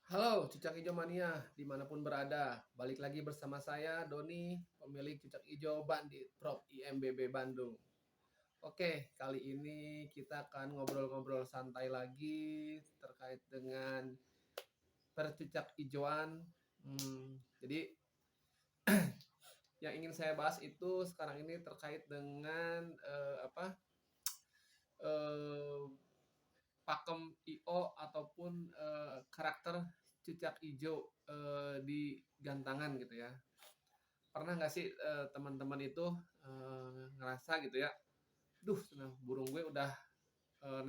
Halo Cucak Ijo Mania, dimanapun berada. Balik lagi bersama saya, Doni, pemilik Cucak Ijo Bandit, Prop IMBB Bandung. Oke, kali ini kita akan ngobrol-ngobrol santai lagi terkait dengan percucak ijoan. Jadi yang ingin saya bahas itu sekarang ini terkait dengan eh, pakem IO ataupun karakter cucak ijo di gantangan gitu ya. Pernah nggak sih teman-teman itu ngerasa gitu ya, duh burung gue udah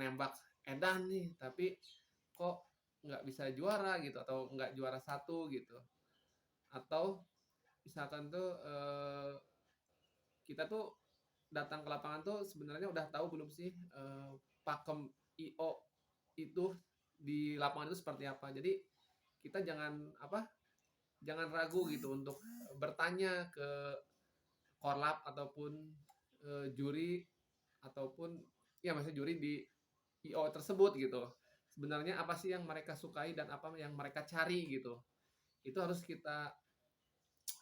nembak edan nih, tapi kok nggak bisa juara gitu atau nggak juara satu gitu, atau misalkan tuh kita tuh datang ke lapangan tuh sebenarnya udah tahu belum sih pakem IO itu di lapangan itu seperti apa. Jadi kita jangan ragu gitu untuk bertanya ke korlap ataupun juri ataupun ya maksudnya juri di IO tersebut gitu. Sebenarnya apa sih yang mereka sukai dan apa yang mereka cari gitu. Itu harus kita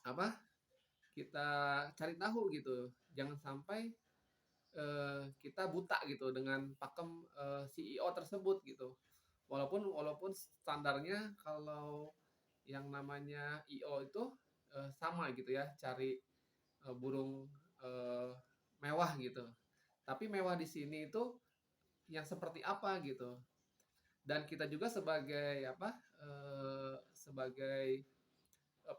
apa? Kita cari tahu gitu. Jangan sampai kita buta gitu dengan pakem CEO tersebut gitu. Walaupun standarnya kalau yang namanya IO itu sama gitu ya, cari burung eh, mewah gitu. Tapi mewah di sini itu yang seperti apa gitu. Dan kita juga sebagai sebagai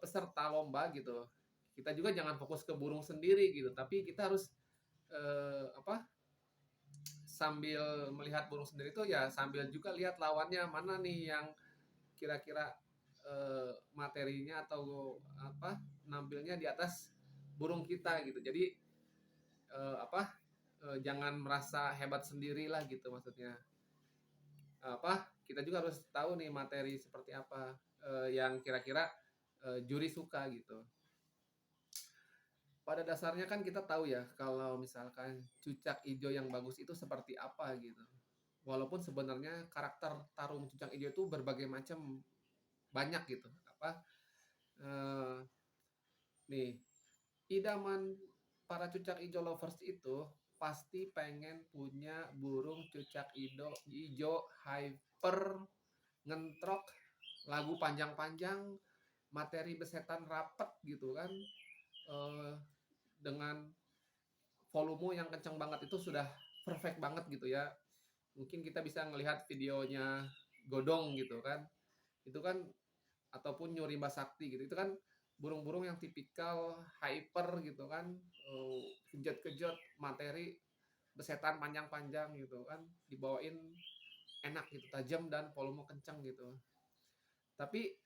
peserta lomba gitu. Kita juga jangan fokus ke burung sendiri gitu, tapi kita harus eh, apa sambil melihat burung sendiri itu ya sambil juga lihat lawannya mana nih yang kira-kira materinya atau nampilnya di atas burung kita gitu. Jadi jangan merasa hebat sendirilah gitu maksudnya. Kita juga harus tahu nih materi seperti apa yang kira-kira juri suka gitu. Pada dasarnya kan kita tahu ya kalau misalkan cucak ijo yang bagus itu seperti apa gitu. Walaupun sebenarnya karakter tarung cucak ijo itu berbagai macam, banyak gitu. Eh, Nih, idaman para cucak ijo lovers itu pasti pengen punya burung cucak ijo hyper ngentrok, lagu panjang-panjang, materi besetan rapet gitu kan, eh, dengan volume yang kencang banget itu sudah perfect banget gitu ya. Mungkin kita bisa ngelihat videonya Godong gitu kan, itu kan, ataupun Nyuri Basakti gitu, itu kan burung-burung yang tipikal hyper gitu kan, kejut-kejut, materi besetan panjang-panjang gitu kan, dibawain enak gitu, tajam dan volume kencang gitu. Tapi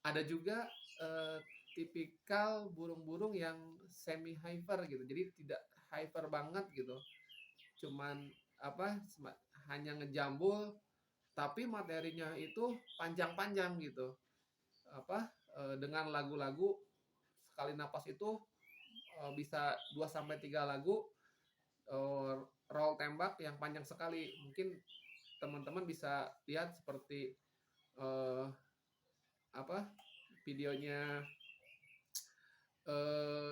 ada juga eh, tipikal burung-burung yang semi hyper gitu, jadi tidak hyper banget gitu, cuman apa hanya ngejambul tapi materinya itu panjang-panjang gitu, dengan lagu-lagu sekali napas itu bisa 2 sampai 3 lagu, roll tembak yang panjang sekali. Mungkin teman-teman bisa lihat seperti eh, apa videonya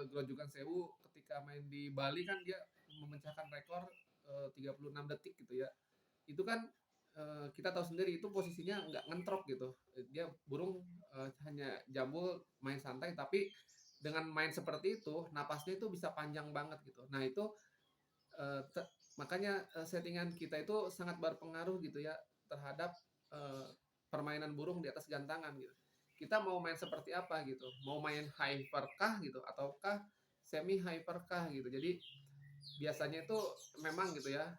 Grojugan Sewu ketika main di Bali kan dia memecahkan rekor 36 detik gitu ya. Itu kan kita tahu sendiri itu posisinya nggak ngentrok gitu. Dia burung hanya jambul main santai, tapi dengan main seperti itu napasnya itu bisa panjang banget gitu. Nah itu eh, te- makanya settingan kita itu sangat berpengaruh gitu ya terhadap eh, permainan burung di atas gantangan gitu. Kita mau main seperti apa gitu, mau main hyper kah gitu ataukah semi hyper kah gitu. Jadi biasanya itu memang gitu ya,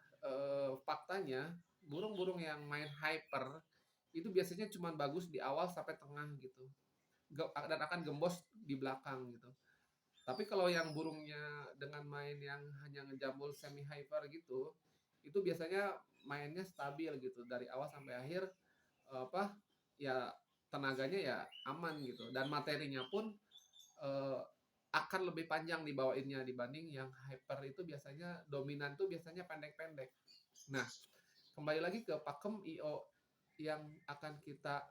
faktanya burung-burung yang main hyper itu biasanya cuma bagus di awal sampai tengah gitu, dan akan gembos di belakang gitu. Tapi kalau yang burungnya dengan main yang hanya ngejambul semi hyper gitu, itu biasanya mainnya stabil gitu dari awal sampai akhir, apa ya tenaganya ya aman gitu, dan materinya pun eh, akan lebih panjang dibawainnya dibanding yang hyper itu biasanya dominan tuh biasanya pendek-pendek. Nah, kembali lagi ke pakem IO yang akan kita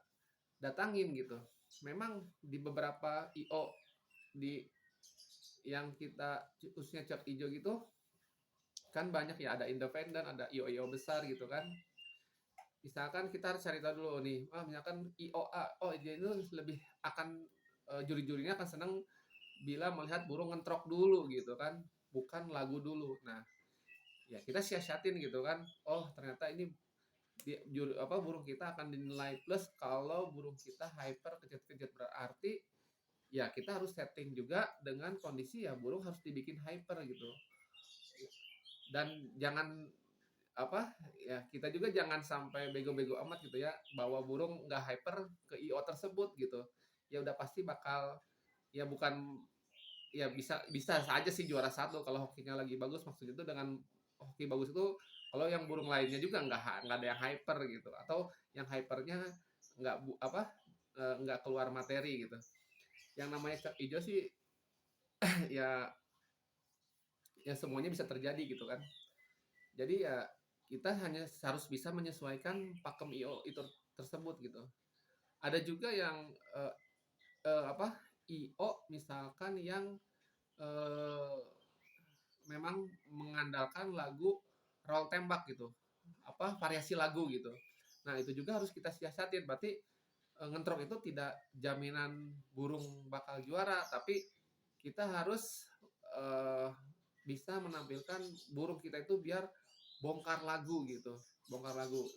datangin gitu. Memang di beberapa IO di yang kita khususnya cat hijau gitu kan banyak ya, ada independen, ada IO-IO besar gitu kan. Misalkan kita harus cari tahu dulu nih, misalkan IOA, oh dia itu lebih akan juri-jurinya akan senang bila melihat burung ngentrok dulu gitu kan, bukan lagu dulu. Nah, ya kita siasatin gitu kan. Oh, ternyata ini burung kita akan dinilai plus kalau burung kita hyper kejut-kejut, berarti ya kita harus setting juga dengan kondisi ya burung harus dibikin hyper gitu. Dan jangan apa ya, kita juga jangan sampai bego-bego amat gitu ya bawa burung nggak hyper ke IO tersebut gitu. Ya udah pasti bakal, ya bukan, ya bisa bisa saja sih juara satu kalau hokinya lagi bagus. Maksudnya itu dengan hoki bagus itu kalau yang burung lainnya juga nggak ada yang hyper gitu, atau yang hypernya nggak keluar materi gitu. Yang namanya cat hijau sih ya ya semuanya bisa terjadi gitu kan. Jadi ya kita hanya harus bisa menyesuaikan pakem IO itu tersebut gitu. Ada juga yang apa IO misalkan yang eh, memang mengandalkan lagu roll tembak gitu, apa variasi lagu gitu. Nah itu juga harus kita siasatin. Berarti ngentrok itu tidak jaminan burung bakal juara, tapi kita harus eh, bisa menampilkan burung kita itu biar bongkar lagu gitu, bongkar lagu,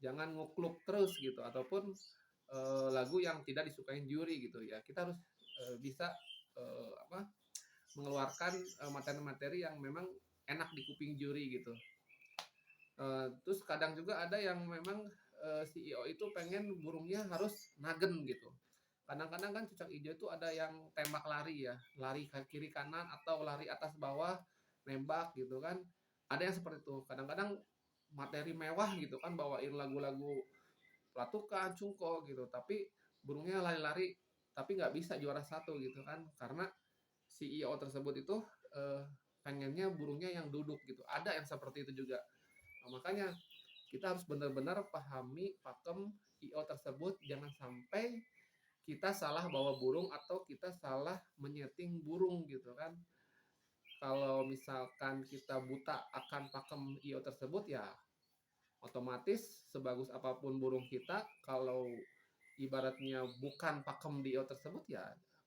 jangan ngukluk terus gitu, ataupun lagu yang tidak disukain juri gitu ya. Kita harus bisa apa mengeluarkan materi-materi yang memang enak di kuping juri gitu. Terus kadang juga ada yang memang CEO itu pengen burungnya harus nagen gitu. Kadang-kadang kan cucak hijau itu ada yang tembak lari ya, lari ke kiri kanan atau lari atas bawah, nembak gitu kan. Ada yang seperti itu. Kadang-kadang materi mewah gitu kan, bawain lagu-lagu pelatukan, cungko gitu, tapi burungnya lari-lari tapi nggak bisa juara satu gitu kan, karena CEO tersebut itu eh, pengennya burungnya yang duduk gitu. Ada yang seperti itu juga. Nah, makanya kita harus benar-benar pahami pakem IO tersebut, jangan sampai kita salah bawa burung atau kita salah menyeting burung gitu kan. Kalau misalkan kita buta akan pakem IO tersebut, ya otomatis sebagus apapun burung kita, kalau ibaratnya bukan pakem di IO tersebut ya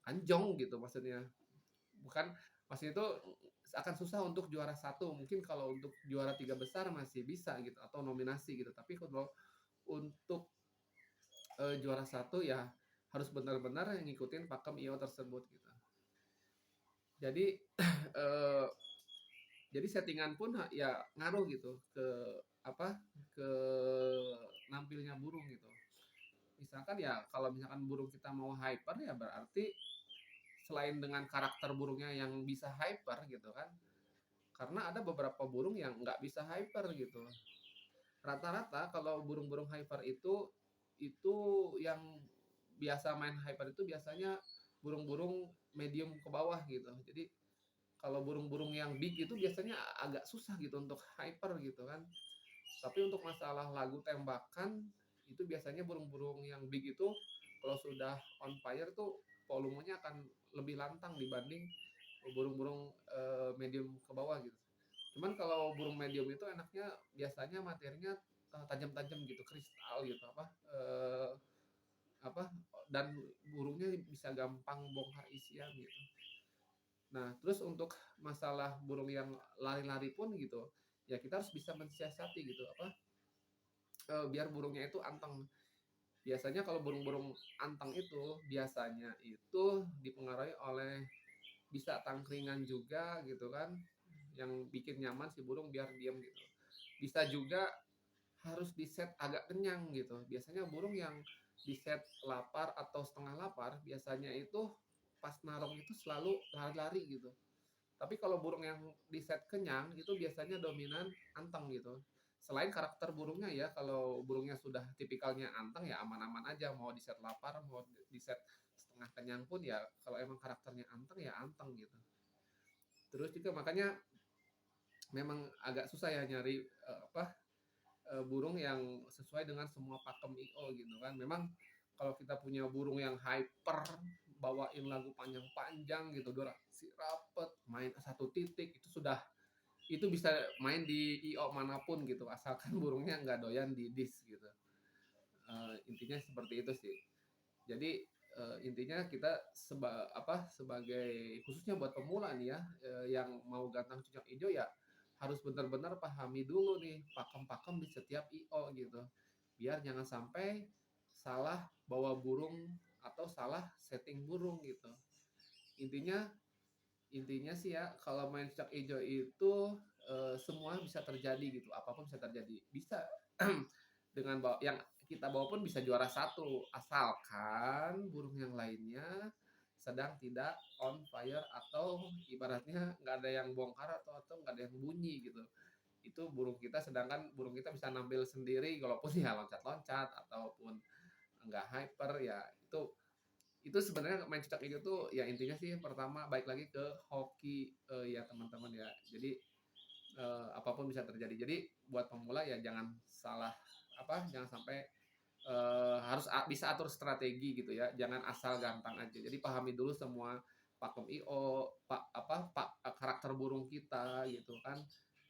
anjong gitu maksudnya. Bukan, maksudnya itu akan susah untuk juara satu. Mungkin kalau untuk juara tiga besar masih bisa gitu, atau nominasi gitu, tapi kalau untuk juara satu ya harus benar-benar ngikutin pakem IO tersebut gitu. Jadi eh, jadi settingan pun ya ngaruh gitu ke apa ke nampilnya burung gitu. Misalkan ya kalau misalkan burung kita mau hyper ya berarti selain dengan karakter burungnya yang bisa hyper gitu kan, karena ada beberapa burung yang nggak bisa hyper gitu. Rata-rata kalau burung-burung hyper itu yang biasa main hyper itu biasanya burung-burung medium ke bawah gitu. Jadi kalau burung-burung yang big itu biasanya agak susah gitu untuk hyper gitu kan. Tapi untuk masalah lagu tembakan itu biasanya burung-burung yang big itu kalau sudah on fire tuh volumenya akan lebih lantang dibanding burung-burung medium ke bawah gitu. Cuman kalau burung medium itu enaknya biasanya materinya tajam-tajam gitu, kristal gitu apa dan burungnya bisa gampang bongkar isian gitu. Nah, terus untuk masalah burung yang lari-lari pun gitu, ya kita harus bisa mensiasati gitu biar burungnya itu anteng. Biasanya kalau burung-burung anteng itu biasanya itu dipengaruhi oleh bisa tangkringan juga gitu kan, yang bikin nyaman si burung biar diem gitu. Bisa juga harus di set agak kenyang gitu. Biasanya burung yang di set lapar atau setengah lapar biasanya itu pas narong itu selalu lari-lari gitu. Tapi kalau burung yang di set kenyang itu biasanya dominan anteng gitu. Selain karakter burungnya ya, kalau burungnya sudah tipikalnya anteng ya aman-aman aja, mau di set lapar, mau di set setengah kenyang pun ya kalau emang karakternya anteng ya anteng gitu. Terus juga makanya memang agak susah ya nyari burung yang sesuai dengan semua pakem IO gitu kan. Memang kalau kita punya burung yang hyper, bawain lagu panjang-panjang gitu, durasi rapet, main satu titik, itu bisa main di IO manapun gitu, asalkan burungnya nggak doyan di disk gitu. Intinya seperti itu sih. Jadi intinya kita sebagai khususnya buat pemula nih ya, yang mau gantang cucak hijau ya harus benar-benar pahami dulu nih pakem-pakem di setiap IO gitu. Biar jangan sampai salah bawa burung atau salah setting burung gitu. Intinya intinya sih ya kalau main cucak hijau itu semua bisa terjadi gitu, apapun bisa terjadi. Bisa dengan yang kita bawa pun bisa juara satu, asalkan burung yang lainnya sedang tidak on fire atau ibaratnya nggak ada yang bongkar atau nggak ada yang bunyi gitu. Itu burung kita, sedangkan burung kita bisa nampil sendiri walaupun ya loncat-loncat ataupun nggak hyper ya. Itu sebenarnya main cucak hijau tuh ya intinya sih pertama baik lagi ke hoki ya teman-teman ya. Jadi apapun bisa terjadi. Jadi buat pemula ya jangan salah jangan sampai harus bisa atur strategi gitu ya. Jangan asal gantang aja. Jadi pahami dulu semua pakem IO, karakter burung kita gitu kan.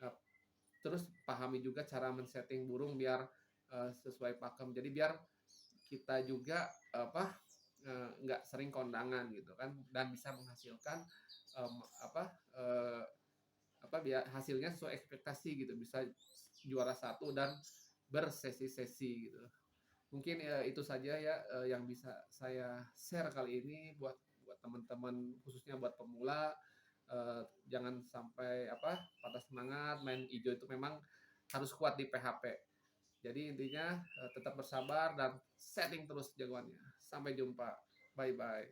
Eh, Terus pahami juga cara men-setting burung biar sesuai pakem. Jadi biar kita juga nggak sering kondangan gitu kan dan bisa menghasilkan em, apa eh, biar hasilnya sesuai ekspektasi gitu, bisa juara satu dan bersesi-sesi gitu. Mungkin itu saja ya yang bisa saya share kali ini buat buat teman-teman khususnya buat pemula. Jangan sampai patah semangat. Main hijau itu memang harus kuat di PHP. Jadi intinya tetap bersabar dan setting terus jagoannya. Sampai jumpa. Bye bye.